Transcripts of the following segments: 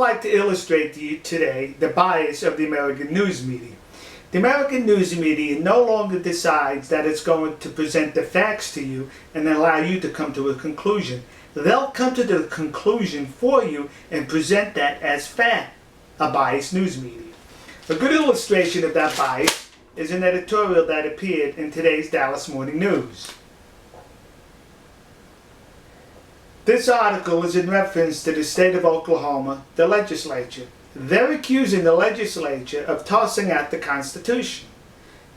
like to illustrate to you today the bias of the American news media. The American news media no longer decides that it's going to present the facts to you and allow you to come to a conclusion. They'll come to the conclusion for you and present that as fact, a biased news media. A good illustration of that bias is an editorial that appeared in today's Dallas Morning News. This article is in reference to the state of Oklahoma, the legislature. They're accusing the legislature of tossing out the Constitution.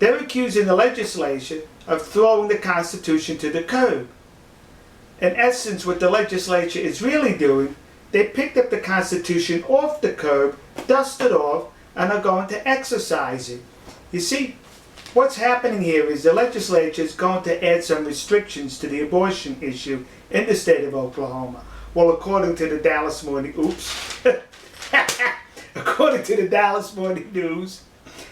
They're accusing the legislature of throwing the Constitution to the curb. In essence, what the legislature is really doing, they picked up the Constitution off the curb, dusted off, and are going to exercise it. You see, what's happening here is the legislature is going to add some restrictions to the abortion issue in the state of Oklahoma. Well, according to the Dallas Morning, according to the Dallas Morning News,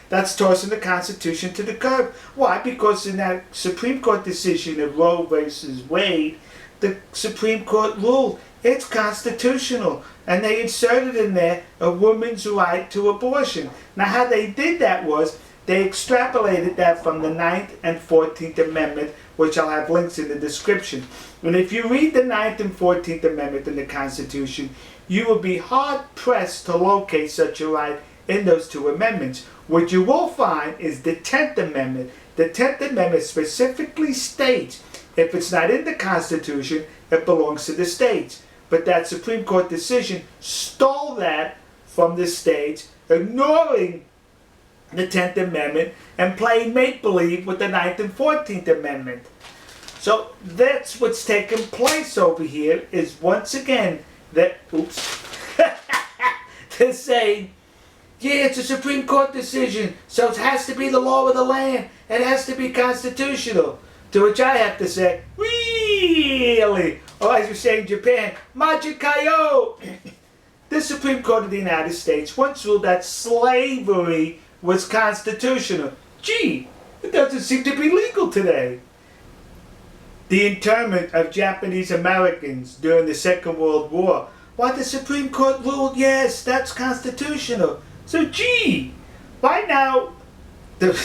that's tossing the Constitution to the curb. Why? Because in that Supreme Court decision of Roe versus Wade, the Supreme Court ruled it's constitutional, and they inserted in there a woman's right to abortion. Now, how they did that was they extrapolated that from the Ninth and 14th Amendment, which I'll have links in the description. And if you read the Ninth and 14th Amendment in the Constitution, you will be hard-pressed to locate such a right in those two amendments. What you will find is the 10th Amendment. The 10th Amendment specifically states if it's not in the Constitution, it belongs to the states. But that Supreme Court decision stole that from the states, ignoring the 10th Amendment and playing make-believe with the 9th and 14th Amendment. So that's what's taking place over here, is once again that, they're saying, yeah, it's a Supreme Court decision, so it has to be the law of the land. It has to be constitutional. To which I have to say, really? Or as we say in Japan, Majikayo! The Supreme Court of the United States once ruled that slavery was constitutional. Gee, it doesn't seem to be legal today. The internment of Japanese Americans during the Second World War, why the Supreme Court ruled, yes, that's constitutional. So gee, right now, the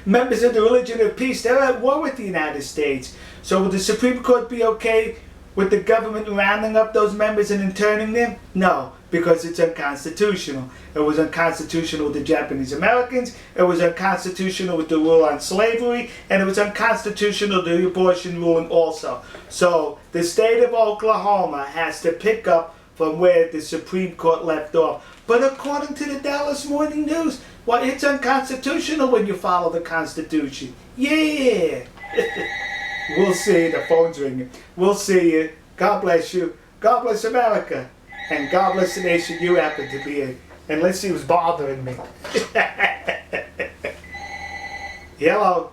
members of the Religion of Peace, they're at war with the United States. So would the Supreme Court be okay with the government rounding up those members and interning them? No, because it's unconstitutional. It was unconstitutional with the Japanese Americans, it was unconstitutional with the rule on slavery, and it was unconstitutional with the abortion ruling also. So the state of Oklahoma has to pick up from where the Supreme Court left off. But according to the Dallas Morning News, well, it's unconstitutional when you follow the Constitution. Yeah! We'll see. The phone's ringing. We'll see you. God bless you. God bless America. And God bless the nation you happen to be in. And let's see who's bothering me. Hello.